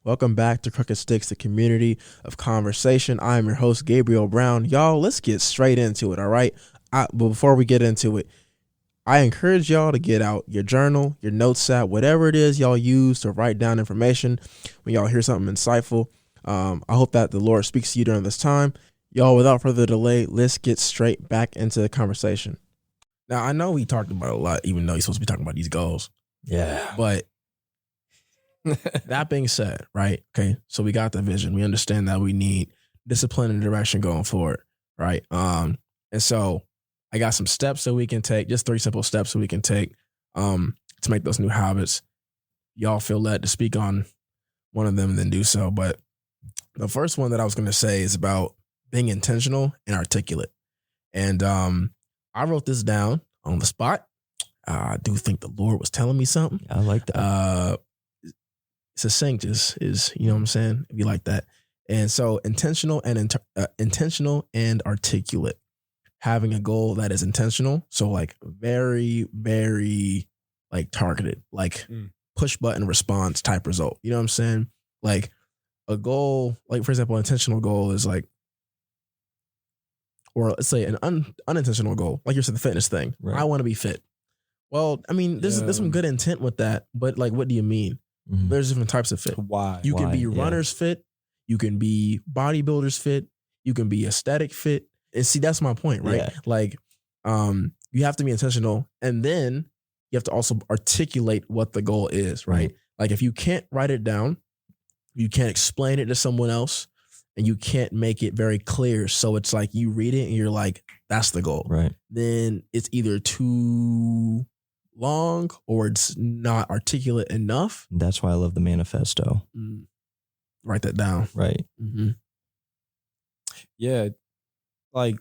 Welcome back to Crooked Sticks, the community of conversation. I am your host, Gabriel Brown. Y'all, let's get straight into it, all right? But before we get into it, I encourage y'all to get out your journal, your notes app, whatever it is y'all use to write down information when y'all hear something insightful. I hope that the Lord speaks to you during this time. Y'all, without further delay, let's get straight back into the conversation. Now, I know we talked about it a lot, even though you're supposed to be talking about these goals. Yeah. But that being said, right? Okay, so we got the vision. We understand that we need discipline and direction going forward, right? And so I got some steps that we can take, just 3 simple steps that we can take to make those new habits. Y'all feel led to speak on one of them, then do so. But the first one that I was going to say is about being intentional and articulate. And I wrote this down on the spot. I do think the Lord was telling me something. I like that. Succinct is you know what I'm saying? If you like that. And so intentional and articulate. Having a goal that is intentional. So like very, very like targeted, like push button response type result. You know what I'm saying? Like a goal, like for example, an intentional goal is like, or let's say an unintentional goal, like you said, the fitness thing. Right. I want to be fit. Well, I mean, there's some good intent with that, but like, what do you mean? Mm-hmm. There's different types of fit. Why? You can be runners fit. You can be bodybuilders fit. You can be aesthetic fit. And see, that's my point, right? Yeah. Like, you have to be intentional, and then you have to also articulate what the goal is, right? Mm-hmm. Like, if you can't write it down, you can't explain it to someone else, and you can't make it very clear. So it's like you read it and you're like, that's the goal. Right. Then it's either too long or it's not articulate enough. That's why I love the manifesto. Write that down. Right. Mm-hmm. Yeah. Like,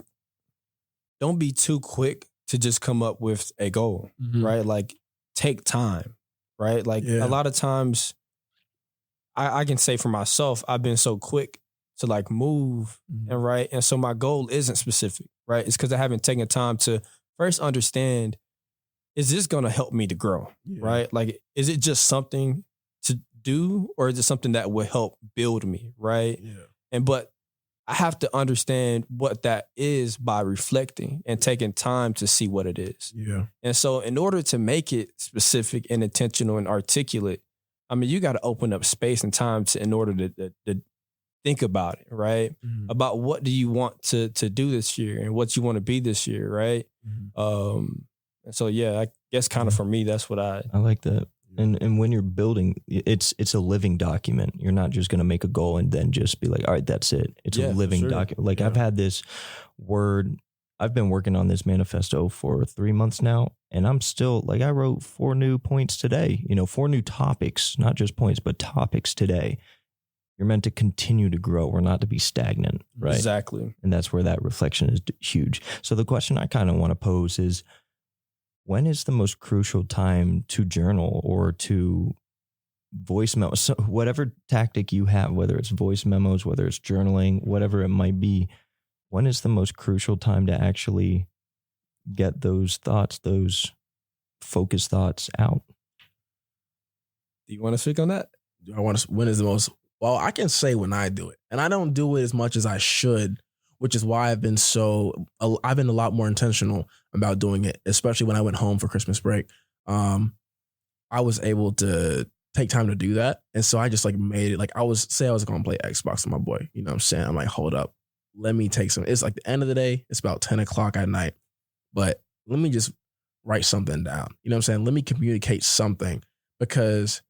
don't be too quick to just come up with a goal, right? Like, take time, right? Like, a lot of times, I can say for myself, I've been so quick to like move and right. And so my goal isn't specific, right? It's because I haven't taken time to first understand, is this going to help me to grow, right? Like, is it just something to do, or is it something that will help build me, right? Yeah. But I have to understand what that is by reflecting and taking time to see what it is. Yeah. And so in order to make it specific and intentional and articulate, I mean, you got to open up space and time in order to think about it, right? Mm-hmm. About what do you want to do this year and what you want to be this year, right? Mm-hmm. And so, I guess kind of for me, that's what I like that. And when you're building, it's a living document. You're not just going to make a goal and then just be like, all right, that's it. It's a living document. Like I've had this word, I've been working on this manifesto for 3 months now, and I'm still like, I wrote 4 new points today, 4 new topics, not just points, but topics today. You're meant to continue to grow or not to be stagnant, right? Exactly. And that's where that reflection is huge. So the question I kind of want to pose is, when is the most crucial time to journal or to voice memos? So whatever tactic you have, whether it's voice memos, whether it's journaling, whatever it might be, when is the most crucial time to actually get those thoughts, those focused thoughts out? Do you want to speak on that? When is the most? Well, I can say when I do it, and I don't do it as much as I should, which is why I've been a lot more intentional about doing it, especially when I went home for Christmas break. I was able to take time to do that. And so I just like made it, like I was going to play Xbox with my boy. You know what I'm saying? I'm like, hold up, let me take some, it's like the end of the day, it's about 10 o'clock at night, but let me just write something down. You know what I'm saying? Let me communicate something, because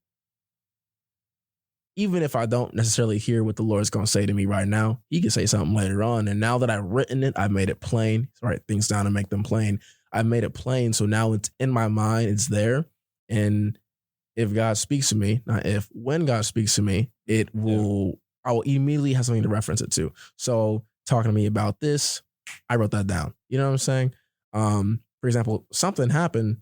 even if I don't necessarily hear what the Lord's going to say to me right now, he can say something later on. And now that I've written it, I've made it plain. Write things down and make them plain. I've made it plain. So now it's in my mind, it's there. And if God speaks to me, when God speaks to me, I will immediately have something to reference it to. So talking to me about this, I wrote that down. You know what I'm saying? For example, something happened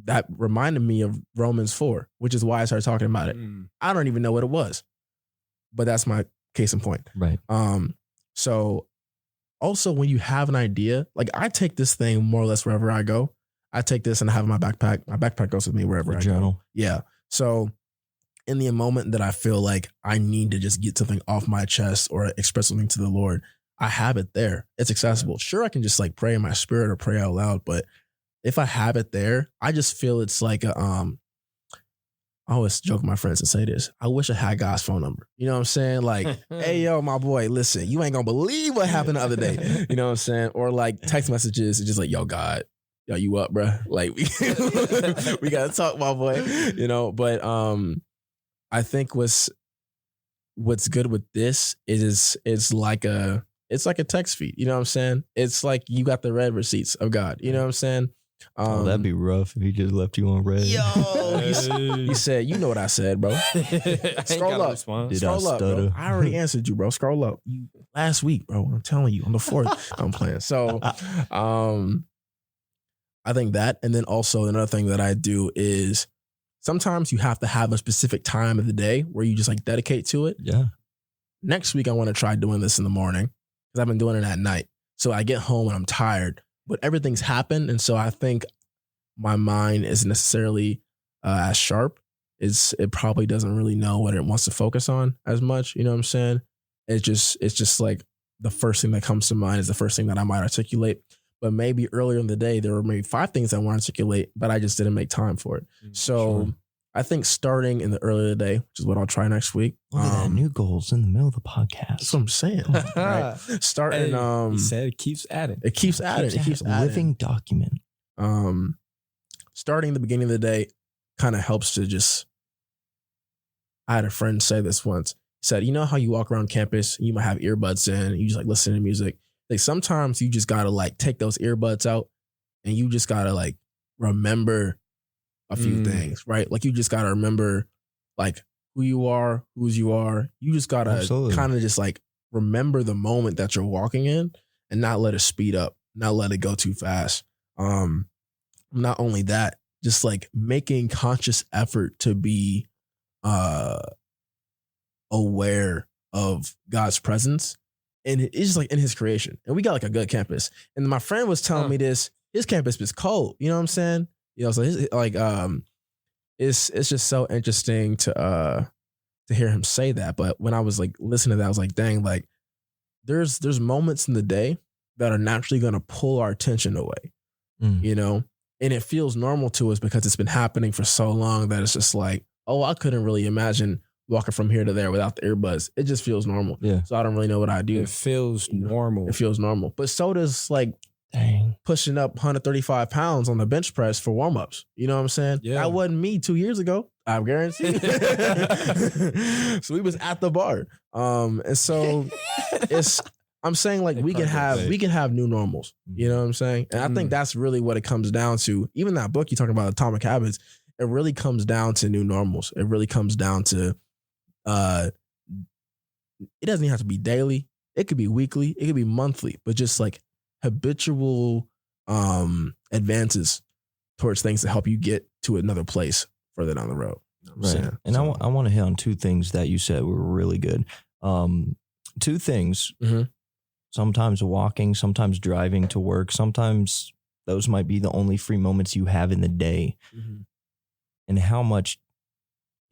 that reminded me of Romans 4, which is why I started talking about it. I don't even know what it was, but that's my case in point. Right. So also when you have an idea, like I take this thing more or less wherever I go. I take this and I have it in my backpack. My backpack goes with me wherever I journal. go. Yeah. So in the moment that I feel like I need to just get something off my chest or express something to the Lord, I have it there. It's accessible. Sure, I can just like pray in my spirit or pray out loud, but if I have it there, I just feel it's like I always joke with my friends and say this. I wish I had God's phone number. You know what I'm saying? Like, hey, yo, my boy, listen, you ain't gonna believe what happened the other day. You know what I'm saying? Or like text messages, it's just like, yo, God, yo, you up, bro? Like, we gotta talk, my boy. You know, but I think what's good with this is it's like a text feed. You know what I'm saying? It's like you got the read receipts of God. You know what I'm saying? That'd be rough if he just left you on red. Yo, you said, you know what I said, bro. Scroll up. Scroll up, bro. I already answered you, bro. Scroll up. Last week, bro. I'm telling you, on the 4th, I'm playing. So, I think that, and then also another thing that I do is sometimes you have to have a specific time of the day where you just like dedicate to it. Yeah. Next week, I want to try doing this in the morning because I've been doing it at night. So I get home and I'm tired. But everything's happened, and so I think my mind isn't necessarily as sharp. It probably doesn't really know what it wants to focus on as much. You know what I'm saying? It's just like the first thing that comes to mind is the first thing that I might articulate. But maybe earlier in the day there were maybe 5 things I want to articulate, but I just didn't make time for it. So I think starting in the early of the day, which is what I'll try next week. Look at that, new goals in the middle of the podcast. That's what I'm saying. Right? Starting, he said it keeps adding. It keeps adding. Living document. Starting the beginning of the day kind of helps to just. I had a friend say this once. He said, you know how you walk around campus, you might have earbuds in, and you just like listen to music. Like sometimes you just gotta like take those earbuds out, and you just gotta like remember a few things, right? Like you just gotta remember like who you are, whose you are. You just gotta kind of just like remember the moment that you're walking in and not let it speed up, not let it go too fast. Not only that, just like making conscious effort to be aware of God's presence. And it's just like in his creation. And we got like a good campus. And my friend was telling me this, his campus is cold. You know what I'm saying? You know, so his, like it's just so interesting to hear him say that. But when I was like listening to that, I was like, dang, like there's moments in the day that are naturally gonna pull our attention away. You know? And it feels normal to us because it's been happening for so long that it's just like, oh, I couldn't really imagine walking from here to there without the earbuds. It just feels normal. Yeah. So I don't really know what I do. It feels normal. It feels normal. But so does like pushing up 135 pounds on the bench press for warm-ups. You know what I'm saying? Yeah. That wasn't me 2 years ago. I guarantee. So we was at the bar. And so I'm saying like we can have new normals. You know what I'm saying? And I think that's really what it comes down to. Even that book you talking about, Atomic Habits, it really comes down to new normals. It really comes down to it doesn't even have to be daily. It could be weekly. It could be monthly. But just like habitual advances towards things to help you get to another place further down the road. You know what I'm saying? And I want to hit on 2 things that you said were really good. 2 things. Sometimes walking, sometimes driving to work. Sometimes those might be the only free moments you have in the day. And how much,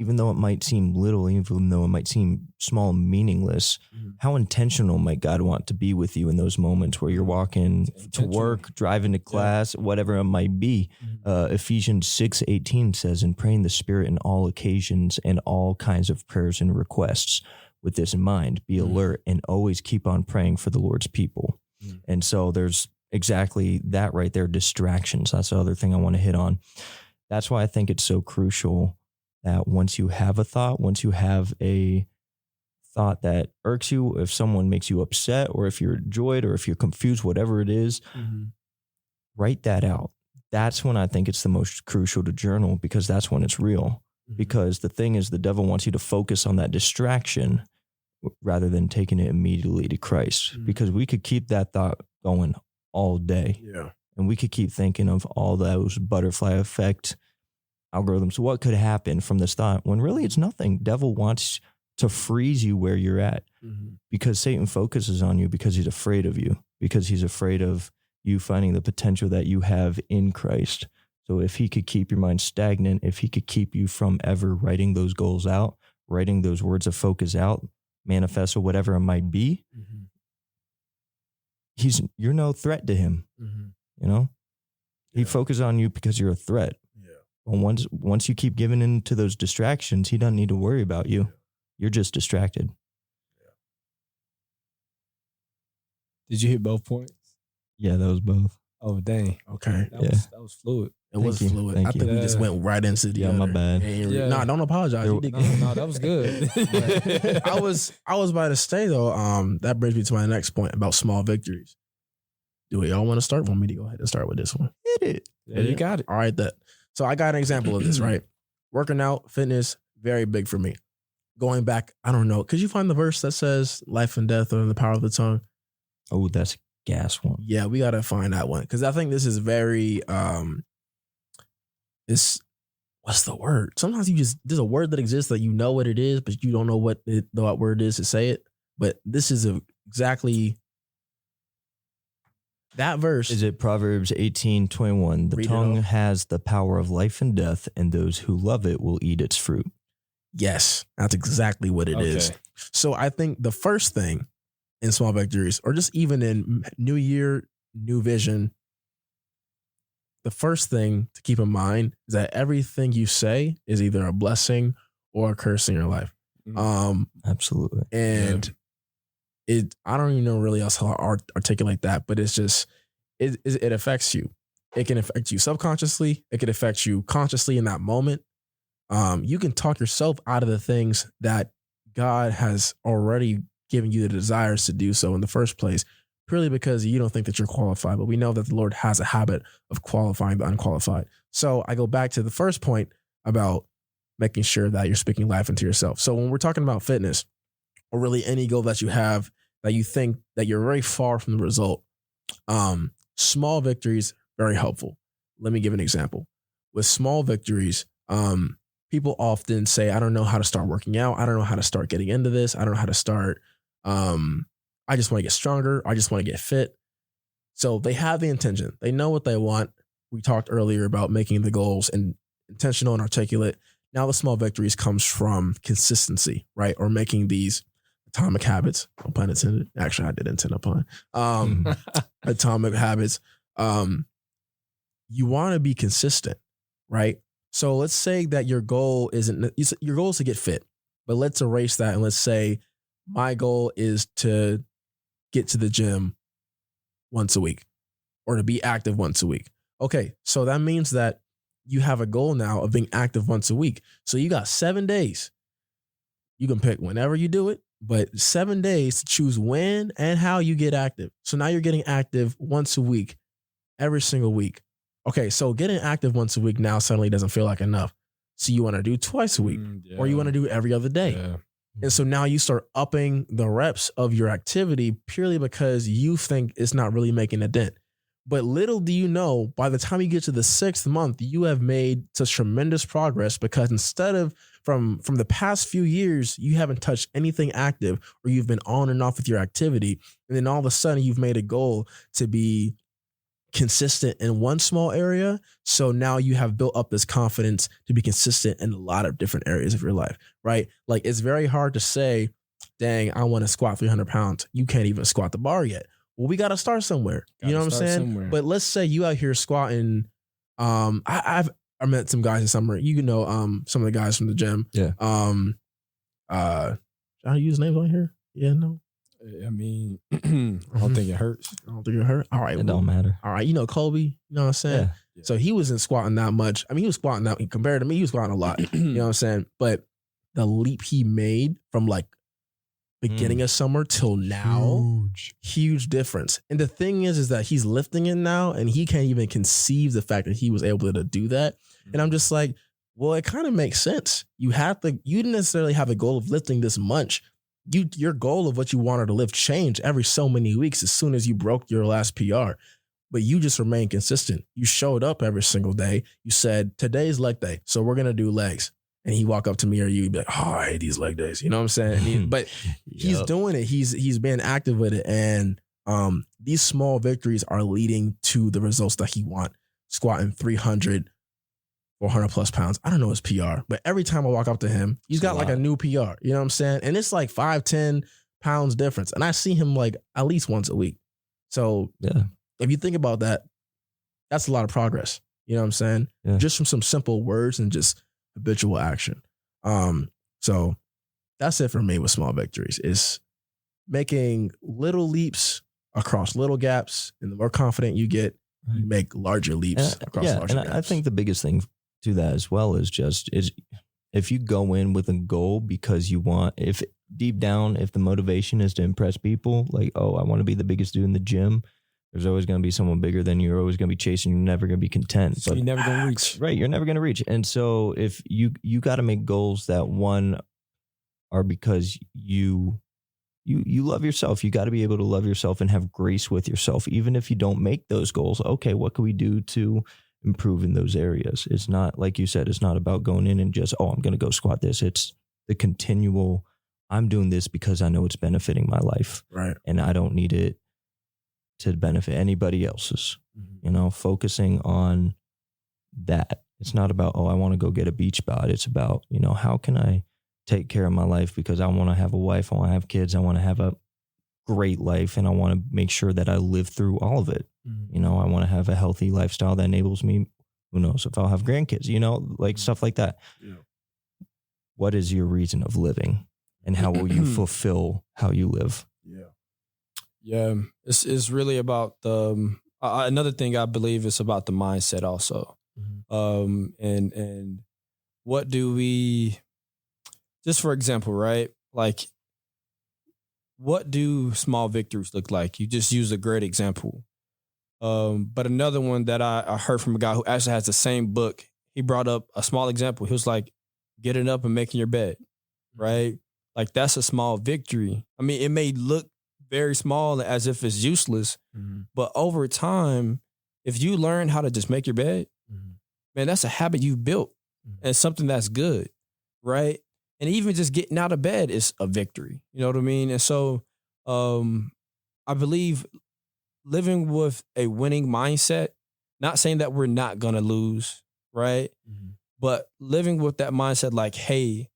even though it might seem little, even though it might seem small and meaningless, how intentional might God want to be with you in those moments where you're walking to work, driving to class, whatever it might be. Ephesians 6:18 says, and pray in the Spirit in all occasions and all kinds of prayers and requests. With this in mind, be alert and always keep on praying for the Lord's people. And so there's exactly that right there, distractions. That's the other thing I want to hit on. That's why I think it's so crucial that once you have a thought, once you have a thought that irks you, if someone makes you upset or if you're joyed or if you're confused, whatever it is, write that out. That's when I think it's the most crucial to journal, because that's when it's real. Because the thing is, the devil wants you to focus on that distraction rather than taking it immediately to Christ. Because we could keep that thought going all day. And we could keep thinking of all those butterfly effect algorithms. What could happen from this thought when really it's nothing? Devil wants to freeze you where you're at because Satan focuses on you because he's afraid of you, because he's afraid of you finding the potential that you have in Christ. So if he could keep your mind stagnant, if he could keep you from ever writing those goals out, writing those words of focus out, manifest or whatever it might be, you're no threat to him. You know, he focuses on you because you're a threat. But once you keep giving in to those distractions, he doesn't need to worry about you. You're just distracted. Did you hit both points? Yeah, that was both. Oh, dang. Okay. That was fluid. It was fluid. I think we just went right into the other. My bad. No, don't apologize. You did good. No, that was good. I was about to say though, that brings me to my next point about small victories. Do we all want to start? Want me to go ahead and start with this one? Hit it. Yeah, you got it. All right, so I got an example of this, right? Working out, fitness, very big for me. Going back, I don't know. Could you find the verse that says life and death are in the power of the tongue? Oh, that's a gas one. Yeah, we got to find that one. Because I think this is very, what's the word? Sometimes there's a word that exists that you know what it is, but you don't know what the word is to say it. But this is exactly that verse. Is it Proverbs 18:21? The tongue has the power of life and death, and those who love it will eat its fruit. Yes, that's exactly what it is. So I think the first thing in small victories, or just even in new year, new vision, the first thing to keep in mind is that everything you say is either a blessing or a curse in your life. Absolutely. And I don't even know really else how to articulate that, but it's just, it affects you. It can affect you subconsciously. It can affect you consciously in that moment. You can talk yourself out of the things that God has already given you the desires to do so in the first place, purely because you don't think that you're qualified. But we know that the Lord has a habit of qualifying the unqualified. So I go back to the first point about making sure that you're speaking life into yourself. So when we're talking about fitness, or really any goal that you have that you think that you're very far from the result, small victories, very helpful. Let me give an example. With small victories, people often say, I don't know how to start working out. I don't know how to start getting into this. I don't know how to start. I just want to get stronger. I just want to get fit. So they have the intention. They know what they want. We talked earlier about making the goals and intentional and articulate. Now the small victories comes from consistency, right? Or making these atomic habits. No pun intended. Actually, I did intend a pun. Atomic habits. You want to be consistent, right? So let's say that your goal is to get fit, but let's erase that and let's say my goal is to get to the gym once a week or to be active once a week. Okay, so that means that you have a goal now of being active once a week. So you got 7 days. You can pick whenever you do it, but 7 days to choose when and how you get active. So now you're getting active once a week, every single week. Okay, so getting active once a week now suddenly doesn't feel like enough. So you want to do twice a week or you want to do every other day. Yeah. And so now you start upping the reps of your activity purely because you think it's not really making a dent. But little do you know, by the time you get to the 6th month, you have made such tremendous progress because instead of from the past few years, you haven't touched anything active or you've been on and off with your activity. And then all of a sudden you've made a goal to be consistent in one small area. So now you have built up this confidence to be consistent in a lot of different areas of your life, right? Like it's very hard to say, dang, I want to squat 300 pounds. You can't even squat the bar yet. Well, we got to start somewhere. You know what I'm saying? Somewhere. But let's say you out here squatting. I met some guys in summer. You know, some of the guys from the gym. Yeah. Should I use names on here? Yeah, no. I mean, I don't think it hurts. I don't think it hurt. All right. It don't matter. All right. You know, Kobe, you know what I'm saying? Yeah. So he wasn't squatting that much. I mean, he was squatting that compared to me, he was squatting a lot. You know what I'm saying? But the leap he made from like beginning of summer till now, huge difference. And the thing is that he's lifting it now and he can't even conceive the fact that he was able to do that. And I'm just like, well, it kind of makes sense. You didn't necessarily have a goal of lifting this much. Your goal of what you wanted to lift changed every so many weeks as soon as you broke your last PR. But you just remained consistent. You showed up every single day. You said, today's leg day, so we're going to do legs. And he walk up to me or you'd be like, oh, I hate these leg days. You know what I'm saying? But he's doing it. He's being active with it. And these small victories are leading to the results that he wants. Squatting 300 400 plus pounds. I don't know his PR, but every time I walk up to him, he's got like a new PR. You know what I'm saying? And it's like 5-10 pounds difference. And I see him like at least once a week. So if you think about that, that's a lot of progress. You know what I'm saying? Yeah. Just from some simple words and just habitual action. So that's it for me with small victories. It's making little leaps across little gaps. And the more confident you get, you make larger leaps across larger gaps. I think the biggest thing to that as well is if you go in with a goal because you want, if deep down, if the motivation is to impress people, like, oh, I want to be the biggest dude in the gym, there's always going to be someone bigger than you. You're always going to be chasing. You're never going to be content. So you're never going to reach. Right. You're never going to reach. And so if you got to make goals that one are because you love yourself. You got to be able to love yourself and have grace with yourself. Even if you don't make those goals, okay, what can we do to improve in those areas? It's not, like you said, it's not about going in and just, oh, I'm going to go squat this. It's the continual, I'm doing this because I know it's benefiting my life. Right. And I don't need it to benefit anybody else's, focusing on that. It's not about, oh, I want to go get a beach bod. It's about, how can I take care of my life because I want to have a wife, I want to have kids, I want to have a great life, and I want to make sure that I live through all of it. I want to have a healthy lifestyle that enables me, who knows if I'll have grandkids, like stuff like that. Yeah. What is your reason of living and how will you fulfill how you live? Yeah, it's really about the another thing I believe is about the mindset also. And what do we, just for example, right? Like, what do small victories look like? You just used a great example. But another one that I heard from a guy who actually has the same book, he brought up a small example. He was like, getting up and making your bed, right? Like, that's a small victory. I mean, it may look very small as if it's useless, but over time, if you learn how to just make your bed, man, that's a habit you've built and something that's good, right? And even just getting out of bed is a victory. You know what I mean? And so I believe living with a winning mindset, not saying that we're not going to lose, right? But living with that mindset like, hey,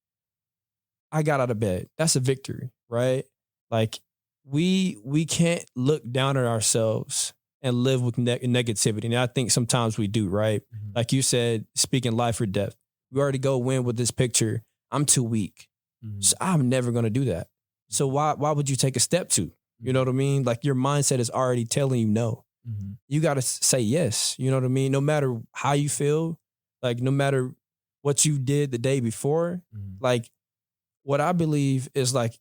I got out of bed. That's a victory, right? Like, we can't look down at ourselves and live with negativity. And I think sometimes we do, right? Like you said, speaking life or death. We already go in with this picture. I'm too weak. So I'm never going to do that. So why would you take a step to? You know what I mean? Like, your mindset is already telling you no. You got to say yes. You know what I mean? No matter how you feel, like no matter what you did the day before, like what I believe is like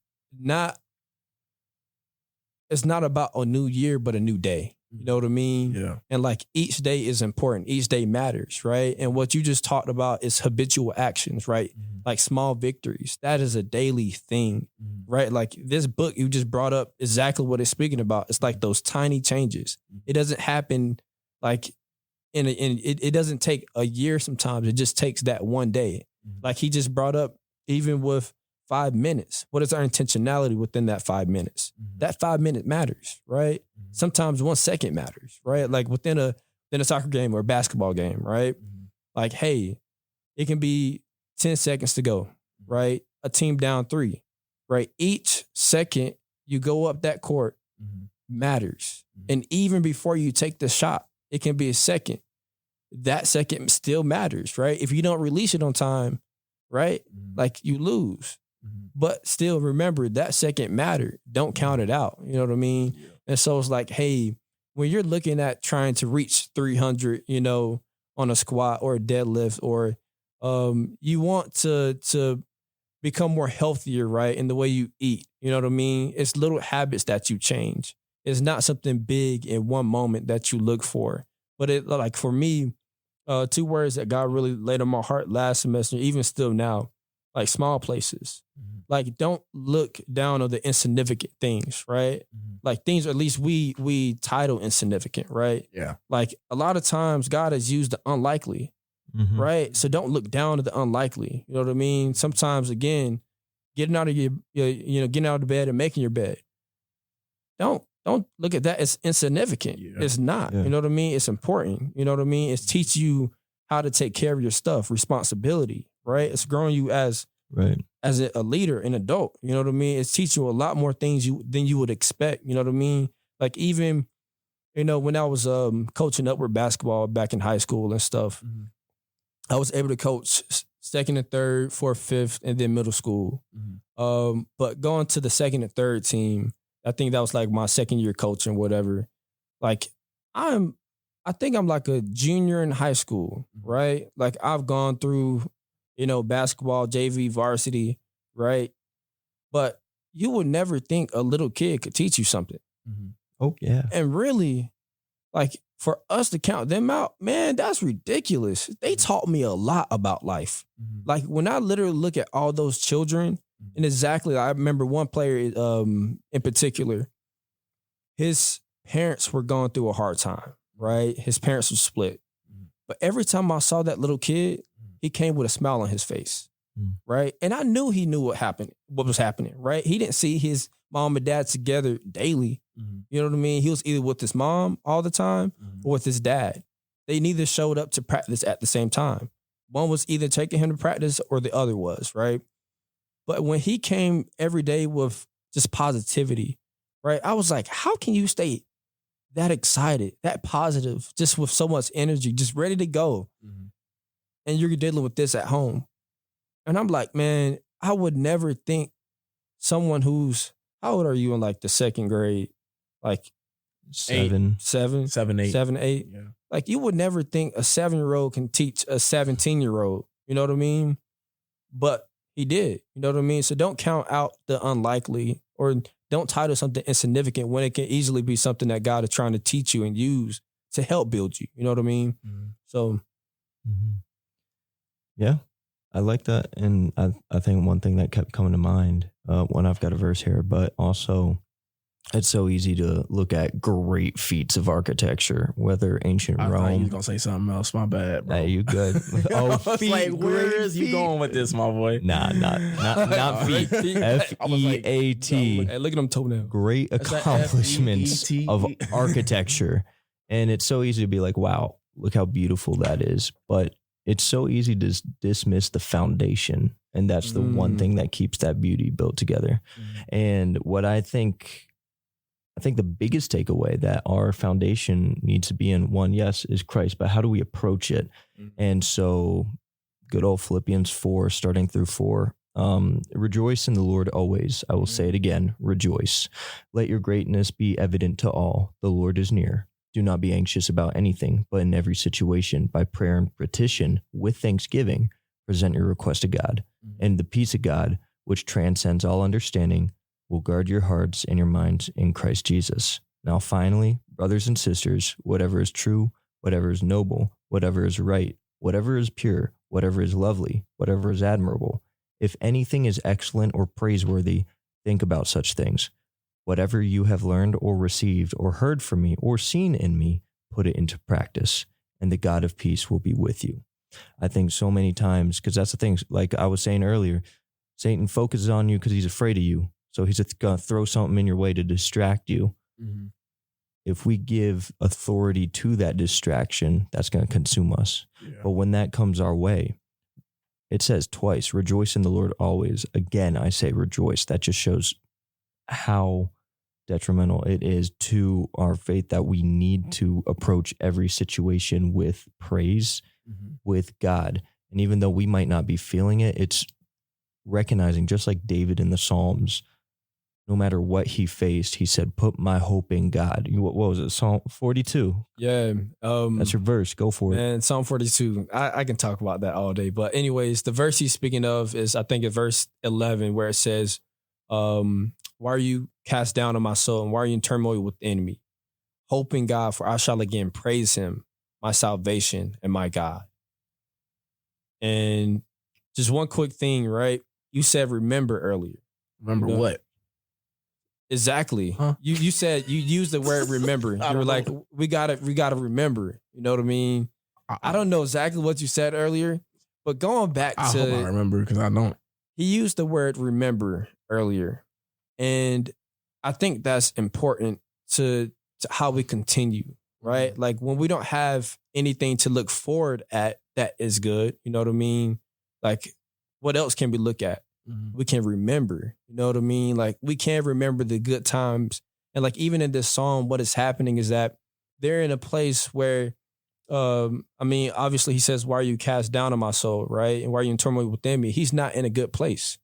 it's not about a new year, but a new day. You know what I mean? Yeah. And like each day is important. Each day matters, right? And what you just talked about is habitual actions, right? Like small victories. That is a daily thing, right? Like this book you just brought up exactly what it's speaking about. It's like those tiny changes. It doesn't happen like it doesn't take a year sometimes. It just takes that one day. Like he just brought up, even with 5 minutes, what is our intentionality within that 5 minutes? That 5 minute matters, right? Sometimes 1 second matters, right? Like within a soccer game or a basketball game, right? Like, hey, it can be 10 seconds to go, right? A team down 3, right? Each second you go up that court matters. And even before you take the shot, it can be a second. That second still matters, right? If you don't release it on time, right? Like you lose. But still remember that second mattered. Don't count it out. You know what I mean? Yeah. And so it's like, hey, when you're looking at trying to reach 300, on a squat or a deadlift, or you want to become more healthier, right? In the way you eat, you know what I mean? It's little habits that you change. It's not something big in one moment that you look for. But it, like for me, 2 words that God really laid on my heart last semester, even still now, like small places. Like, don't look down on the insignificant things, right? Like things, at least we title insignificant, right? Yeah. Like a lot of times God has used the unlikely, right? So don't look down at the unlikely. You know what I mean? Sometimes, again, getting out of getting out of the bed and making your bed. Don't look at that as insignificant. Yeah. It's not. Yeah. You know what I mean? It's important. You know what I mean? It's teach you how to take care of your stuff, responsibility, right? It's growing you as a leader, an adult. You know what I mean? It's teaching you a lot more things than you would expect. You know what I mean? Like even, when I was coaching upward basketball back in high school and stuff, I was able to coach second and third, fourth, fifth, and then middle school. But going to the second and third team, I think that was like my second year coaching, whatever. Like I think I'm like a junior in high school, right? Like I've gone through, basketball, JV, varsity, right? But you would never think a little kid could teach you something. Oh, yeah. And really, like for us to count them out, man, that's ridiculous. They taught me a lot about life. Like when I literally look at all those children, and exactly, I remember one player in particular, his parents were going through a hard time, right? His parents were split. But every time I saw that little kid, he came with a smile on his face, right? And I knew he knew what was happening, right? He didn't see his mom and dad together daily. You know what I mean? He was either with his mom all the time or with his dad. They neither showed up to practice at the same time. One was either taking him to practice or the other was, right? But when he came every day with just positivity, right? I was like, how can you stay that excited, that positive, just with so much energy, just ready to go? And you're dealing with this at home. And I'm like, man, I would never think someone who's, how old are you in like the second grade? Like 7, 8. Yeah. Like you would never think a 7-year-old can teach a 17-year-old. You know what I mean? But he did. You know what I mean? So don't count out the unlikely, or don't title something insignificant when it can easily be something that God is trying to teach you and use to help build you. You know what I mean? So. Yeah, I like that. And I think one thing that kept coming to mind when I've got a verse here, but also it's so easy to look at great feats of architecture, whether ancient Rome. I thought you was going to say something else. My bad, bro. Hey, you good. Feet. Like, where is you going with this, my boy? Nah, not feet. F-E-A-T. Hey, look at them toenails. Great accomplishments of architecture. And it's so easy to be like, wow, look how beautiful that is. But it's so easy to dismiss the foundation. And that's the one thing that keeps that beauty built together. And what I think the biggest takeaway that our foundation needs to be in, one, yes, is Christ, but how do we approach it? And so good old Philippians 4, starting through 4, rejoice in the Lord always. I will say it again, rejoice. Let your greatness be evident to all. The Lord is near. Do not be anxious about anything, but in every situation, by prayer and petition, with thanksgiving, present your request to God. And the peace of God, which transcends all understanding, will guard your hearts and your minds in Christ Jesus. Now, finally, brothers and sisters, whatever is true, whatever is noble, whatever is right, whatever is pure, whatever is lovely, whatever is admirable, if anything is excellent or praiseworthy, think about such things. Whatever you have learned or received or heard from me or seen in me, put it into practice, and the God of peace will be with you. I think so many times, because that's the thing, like I was saying earlier, Satan focuses on you because he's afraid of you. So he's going to throw something in your way to distract you. If we give authority to that distraction, that's going to consume us. But when that comes our way, it says twice, rejoice in the Lord always. Again, I say rejoice. That just shows how detrimental it is to our faith that we need to approach every situation with praise, with God. And even though we might not be feeling it, it's recognizing, just like David in the Psalms, no matter what he faced, he said, put my hope in God. What was it? Psalm 42. Yeah. That's your verse. Go for it. And Psalm 42. I can talk about that all day. But anyways, the verse he's speaking of is, I think, in verse 11, where it says, why are you cast down on my soul, and why are you in turmoil within me? Hope in God, for I shall again praise him, my salvation and my God. And just one quick thing, right? You said remember earlier. Remember what? Exactly. Huh? You said, you used the word remember. You were like, we gotta remember. You know what I mean? I don't know exactly what you said earlier, but going back I hope I remember, because I don't. He used the word remember earlier. And I think that's important to how we continue, right? Like when we don't have anything to look forward at that is good. You know what I mean? Like, what else can we look at? We can remember, you know what I mean? Like, we can remember the good times. And like, even in this song, what is happening is that they're in a place where, obviously he says, why are you cast down on my soul, right? And why are you in turmoil within me? He's not in a good place,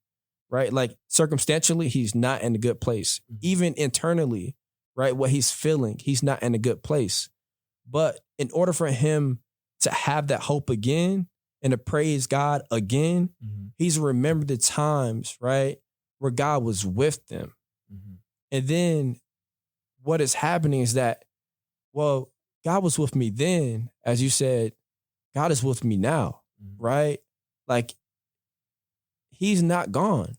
right? Like, circumstantially, he's not in a good place. Even internally, right? What he's feeling, he's not in a good place. But in order for him to have that hope again and to praise God again, he's remembered the times, right, where God was with them. And then what is happening is that, well, God was with me then, as you said, God is with me now, right? Like, he's not gone.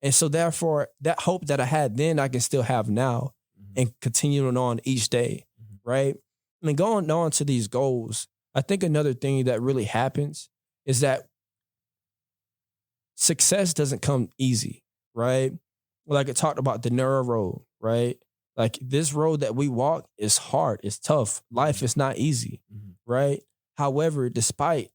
And so therefore, that hope that I had then, I can still have now and continuing on each day, right? And going on to these goals, I think another thing that really happens is that success doesn't come easy, right? Like I talked about the narrow road, right? Like, this road that we walk is hard, it's tough. Life is not easy, right? However, despite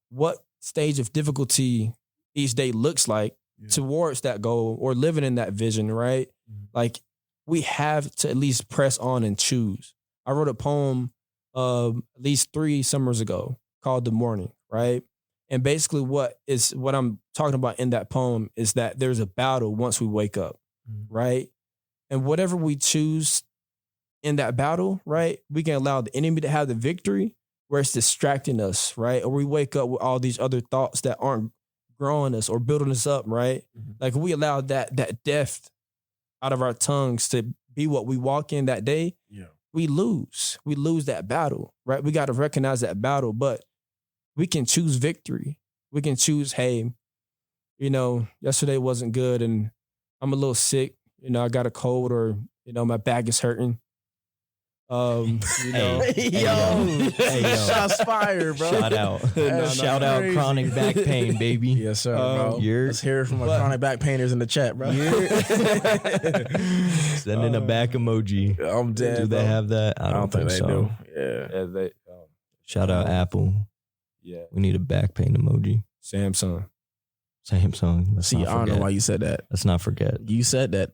what stage of difficulty each day looks like towards that goal or living in that vision, right? Like, we have to at least press on and choose. I wrote a poem at least 3 summers ago called The Morning, right? And basically what I'm talking about in that poem is that there's a battle once we wake up, right? And whatever we choose in that battle, right, we can allow the enemy to have the victory where it's distracting us, right? Or we wake up with all these other thoughts that aren't growing us or building us up, right? Like, we allow that death out of our tongues to be what we walk in that day, we lose. We lose that battle, right? We got to recognize that battle, but we can choose victory. We can choose, hey, you know, yesterday wasn't good and I'm a little sick. You know, I got a cold or, you know, my back is hurting. You know. Hey, shots fired, bro. Shout out. Shout out crazy. Chronic back pain, baby. Yes, sir, bro. Let's hear it from our chronic back painters in the chat, bro. Send in a back emoji. I'm dead. Do they have that? I don't think they so. do. Yeah. Shout out Apple. Yeah. We need a back pain emoji. Samsung. Let's See, not I don't forget. know why you said that. Let's not forget. You said that,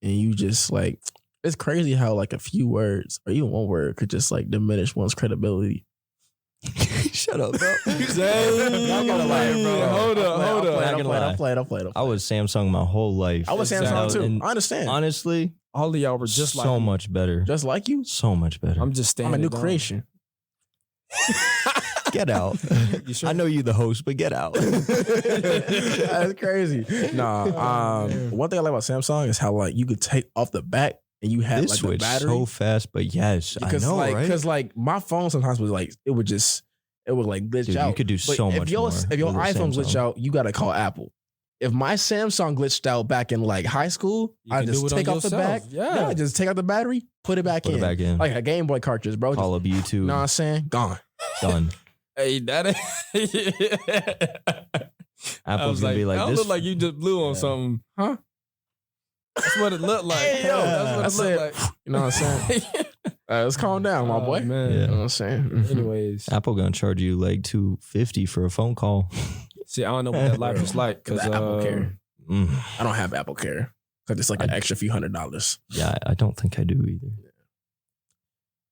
and you just like, it's crazy how like a few words or even one word could just like diminish one's credibility. Shut up, bro. I'm gonna lie, bro. Hold up. I was Samsung my whole life. I was Samsung too. And I understand. honestly, All of y'all were just like so much better. Just like you. So much better. I'm just standing. I'm a new down. creation. Get out. You sure? I know you the host, but get out. That's crazy. Nah. One thing I like about Samsung is how like you could take off the back and you had This like the switch battery. so fast, but yes, Because I know, like, right? Because like my phone sometimes was like it would like glitch Dude, out. you could do But so much more. If your with a iPhone glitch Samsung. out, you gotta call Apple. If my Samsung glitched out back in like high school, You I can just do it take on off the yourself. back. Yeah. Just take out the battery, put it back Put in. it back in. Like a Game Boy cartridge, bro. Call up YouTube. You know what I'm saying? Gone. Done. Hey, that. Apple's gonna be like I this. look like you just blew on something, huh? That's what it looked like. Hey, yo, That's what it looked like. You know what I'm saying? Let's calm down, my boy. Man. Yeah. You know what I'm saying? Anyways, Apple gonna charge you like $250 for a phone call. see, I don't know what that life is like because Apple Care. Mm. I don't have Apple Care because it's like an extra few $100s. Yeah, I don't think I do either.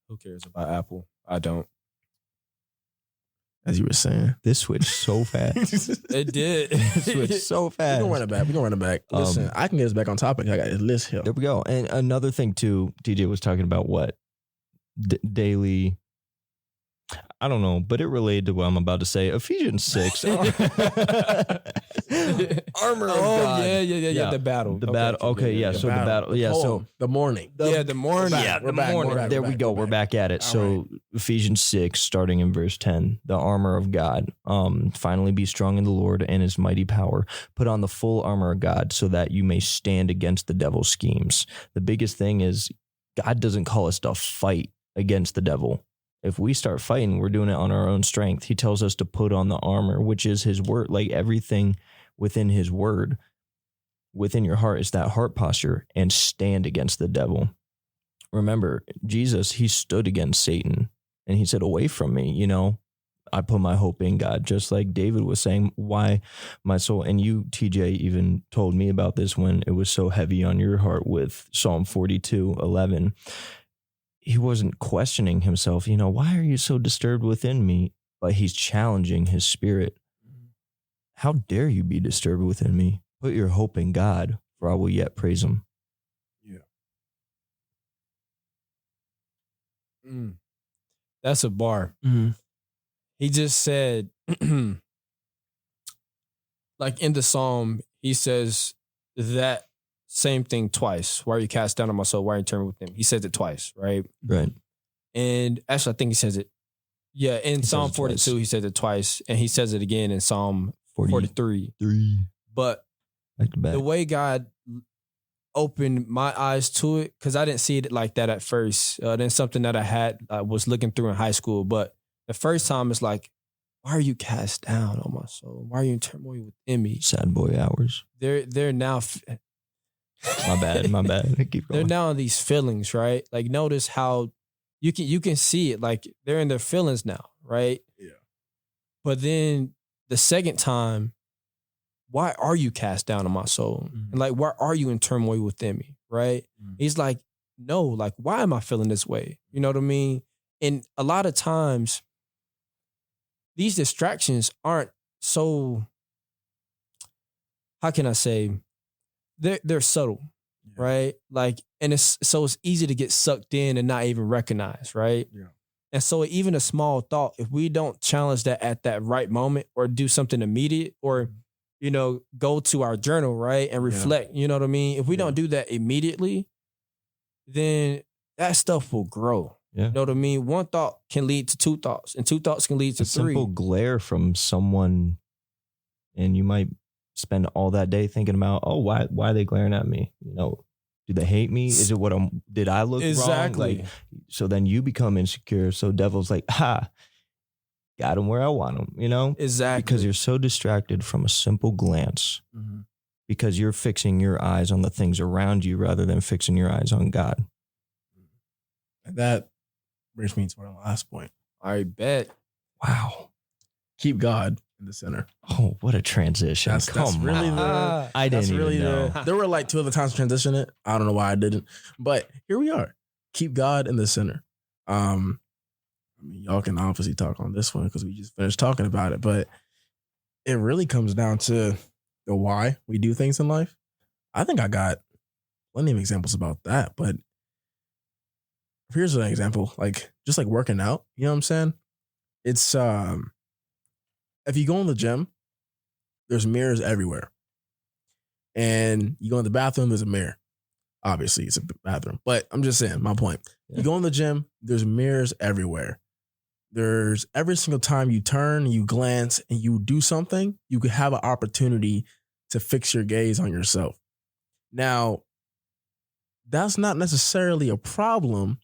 who cares about Apple? I don't. As you were saying, This switched so fast. It did. Switched so we fast. gonna run it back. We gonna run it back. Listen, I can get us back on topic. I got a list here. There we go. And another thing too, TJ was talking about what daily. I don't know, but it related to what I'm about to say. Ephesians 6. Armor of God. Yeah. The battle. The battle. Okay, yeah. So the battle. Yeah. So the morning. the morning. Yeah, We're back. morning. We're back. there we go. We're back at it. All So Ephesians 6, starting in verse 10, the armor of God. Finally be strong in the Lord and his mighty power. Put on the full armor of God so that you may stand against the devil's schemes. The biggest thing is God doesn't call us to fight against the devil. If we start fighting, we're doing it on our own strength. He tells us to put on the armor, which is his word, like everything within his word. Within your heart is that heart posture, and stand against the devil. Remember, Jesus, he stood against Satan and he said, away from me, I put my hope in God, just like David was saying, why my soul. And you, TJ, even told me about this when it was so heavy on your heart with Psalm 42:11. He wasn't questioning himself, why are you so disturbed within me? But he's challenging his spirit. How dare you be disturbed within me? Put your hope in God, for I will yet praise him. Yeah. That's a bar. Mm-hmm. He just said, like in the Psalm, he says that same thing twice. Why are you cast down on my soul? Why are you turning with him? He says it twice, right? Right. And actually, I think he says it. Yeah, in Psalm 42, he says it twice. And he says it again in Psalm 43. But back to back. The way God opened my eyes to it, because I didn't see it like that at first. Then something that I was looking through in high school. But the first time it's like, why are you cast down on my soul? Why are you in turmoil within me? Sad boy hours. They're now... My bad. Keep going. They're now in these feelings, right? Like notice how you can see it. Like they're in their feelings now, right? Yeah. But then the second time, why are you cast down on my soul? Mm-hmm. And like, why are you in turmoil within me, right? Mm-hmm. He's like, no, like, why am I feeling this way? You know what I mean? And a lot of times, these distractions aren't so, how can I say, they're subtle, right? Like, and it's easy to get sucked in and not even recognize, right? Yeah. And so even a small thought, if we don't challenge that at that right moment or do something immediate or, go to our journal, right? And reflect, you know what I mean? If we don't do that immediately, then that stuff will grow. Yeah. You know what I mean? One thought can lead to two thoughts and two thoughts can lead to three. Simple glare from someone and you might spend all that day thinking about, why are they glaring at me? Do they hate me? Is it did I look wrong? Like, so then you become insecure. So devil's like, got him where I want him, Exactly. Because you're so distracted from a simple glance because you're fixing your eyes on the things around you rather than fixing your eyes on God. And that brings me to our last point. I bet. Wow. Keep God in the center. Oh, what a transition. That's really I didn't even know. There were like two other times to transition it. I don't know why I didn't. But here we are. Keep God in the center. Y'all can obviously talk on this one because we just finished talking about it. But it really comes down to the why we do things in life. I think I got plenty of examples about that. But here's an example. Like, just like working out. You know what I'm saying? It's... if you go in the gym, there's mirrors everywhere. And you go in the bathroom, there's a mirror. Obviously, it's a bathroom. But I'm just saying, my point. Yeah. You go in the gym, there's mirrors everywhere. There's every single time you turn, you glance, and you do something, you could have an opportunity to fix your gaze on yourself. Now, that's not necessarily a problem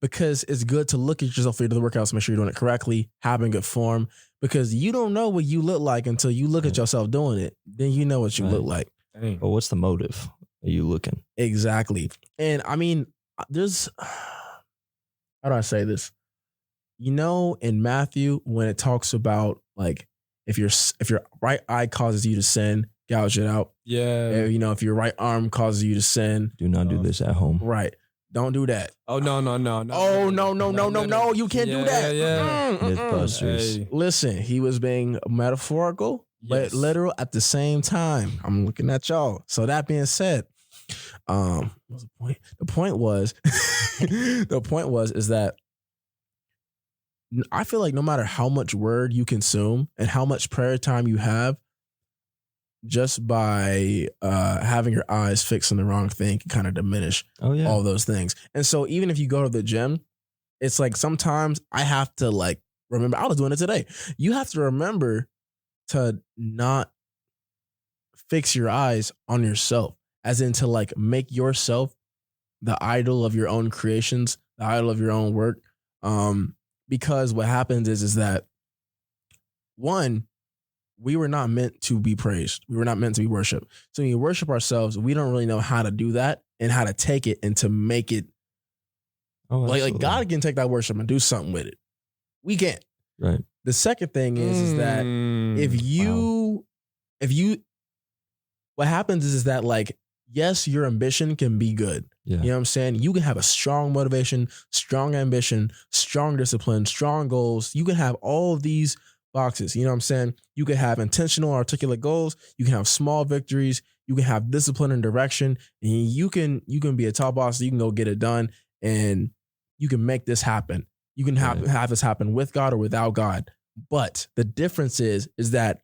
because it's good to look at yourself after the workouts, make sure you're doing it correctly, having good form, because you don't know what you look like until you look at yourself doing it. Then you know what you look like. But what's the motive? Are you looking? Exactly. And I mean, there's, how do I say this? In Matthew, when it talks about like, if your right eye causes you to sin, gouge it out. Yeah. If your right arm causes you to sin. Do not do this at home. Right. Don't do that. Oh, no. Oh, no. You can't do that. Yeah. Mythbusters. Hey. Listen, he was being metaphorical, but literal at the same time. I'm looking at y'all. So that being said, what was the point? The point was, is that I feel like no matter how much word you consume and how much prayer time you have, just by having your eyes fixed on the wrong thing can kind of diminish all those things. And so even if you go to the gym, it's like sometimes I have to like remember, I was doing it today. You have to remember to not fix your eyes on yourself, as in to like make yourself the idol of your own creations, the idol of your own work. Because what happens is that, one, we were not meant to be praised. We were not meant to be worshiped. So when you worship ourselves, we don't really know how to do that and how to take it and to make it. Like God can take that worship and do something with it. We can't. Right. The second thing is that if you, what happens is that like, yes, your ambition can be good. Yeah. You know what I'm saying? You can have a strong motivation, strong ambition, strong discipline, strong goals. You can have all of these boxes. You know what I'm saying? You can have intentional, articulate goals. You can have small victories. You can have discipline and direction. And you can be a top boss. You can go get it done, and you can make this happen. You can have this happen with God or without God. But the difference is that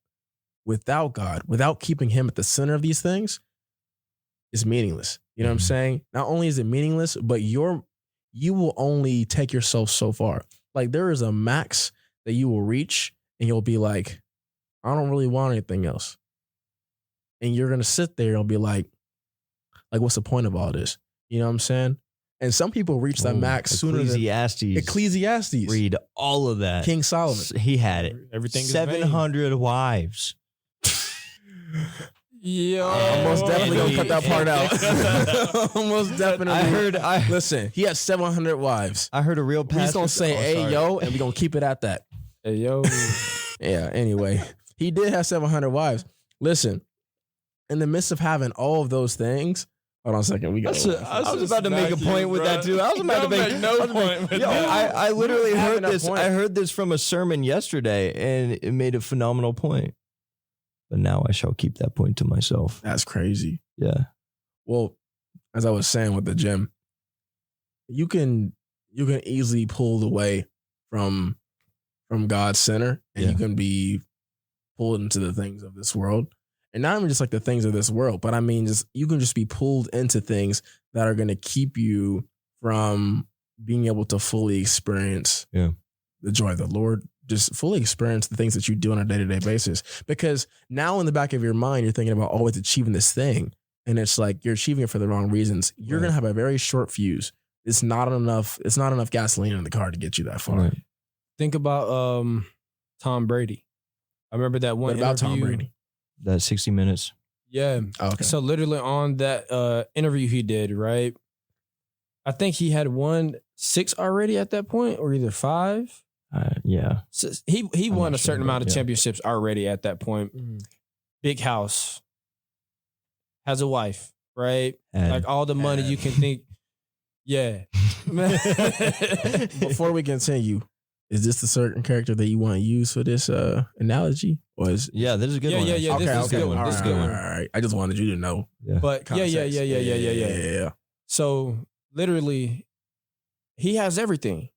without God, without keeping him at the center of these things, it's meaningless. You know what I'm saying? Not only is it meaningless, but you will only take yourself so far. Like there is a max that you will reach and you'll be like, I don't really want anything else. And you're going to sit there and be like, what's the point of all this? You know what I'm saying? And some people reach that max sooner than Ecclesiastes. Read all of that. King Solomon. He had it. Everything 700 wives. Yo, almost definitely gonna cut that part out. Almost definitely. Listen, he had 700 wives. I heard a real pastor. He's gonna say, "Hey, yo," and we're gonna keep it at that. Hey, yo. Yeah. Anyway, he did have 700 wives. Listen, in the midst of having all of those things. Hold on a second. We got. I was about to make a point with that too. I was about to make no point. Yo, I literally heard this. I heard this from a sermon yesterday, and it made a phenomenal point. But now I shall keep that point to myself. That's crazy. Yeah. Well, as I was saying with the gym, you can easily pull away from God's center, and you can be pulled into the things of this world. And not even just like the things of this world, but I mean, you can just be pulled into things that are going to keep you from being able to fully experience the joy of the Lord. Just fully experience the things that you do on a day-to-day basis. Because now in the back of your mind, you're thinking about always achieving this thing. And it's like you're achieving it for the wrong reasons. You're going to have a very short fuse. It's not enough gasoline in the car to get you that far. Right. Think about Tom Brady. I remember that one interview. Tom Brady? That 60 Minutes. Yeah. Oh, okay. So literally on that interview he did, right? I think he had won 6 already at that point, or either 5. Yeah. So he won a certain amount of championships already at that point. Mm-hmm. Big house. Has a wife, right? Like all the money you can think. Yeah. Before we continue, is this the certain character that you want to use for this analogy? Or is this is a good one. Yeah. Okay, this is a good one. This is a good one. All right. I just wanted you to know. Yeah. But context. Yeah. So literally, he has everything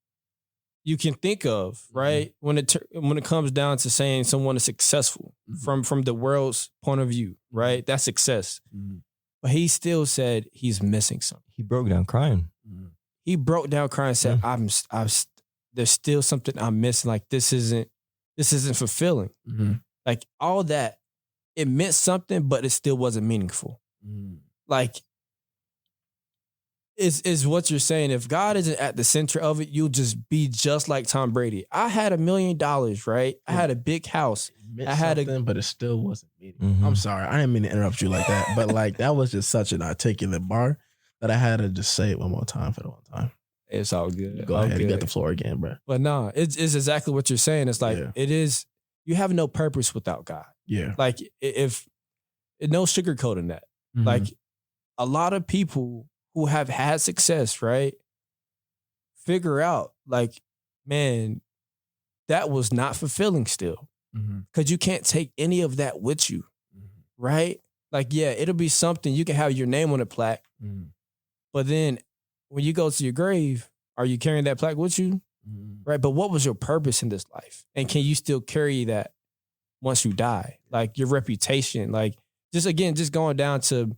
you can think of, right? Mm-hmm. When it comes down to saying someone is successful from the world's point of view, right? That's success. Mm-hmm. But he still said he's missing something. He broke down crying. Mm-hmm. He broke down crying and said, there's still something I'm missing. Like this isn't fulfilling. Mm-hmm. Like all that, it meant something, but it still wasn't meaningful. Mm-hmm. Like, is what you're saying. If God isn't at the center of it, you'll just be just like Tom Brady. I had $1 million, right? I had a big house. I had but it still wasn't meaningful. Mm-hmm. I'm sorry. I didn't mean to interrupt you like that, but like that was just such an articulate bar that I had to just say it one more time for the one time. It's all good. Go ahead. You got the floor again, bro. But no, it's exactly what you're saying. It's like it is. You have no purpose without God. Yeah. Like if no sugarcoating that. Mm-hmm. Like a lot of people who have had success, right, figure out like, man, that was not fulfilling still. Because you can't take any of that with you, right? Like, yeah, it'll be something. You can have your name on a plaque. But then when you go to your grave, are you carrying that plaque with you? Right? But what was your purpose in this life? And can you still carry that once you die? Like your reputation, like just going down to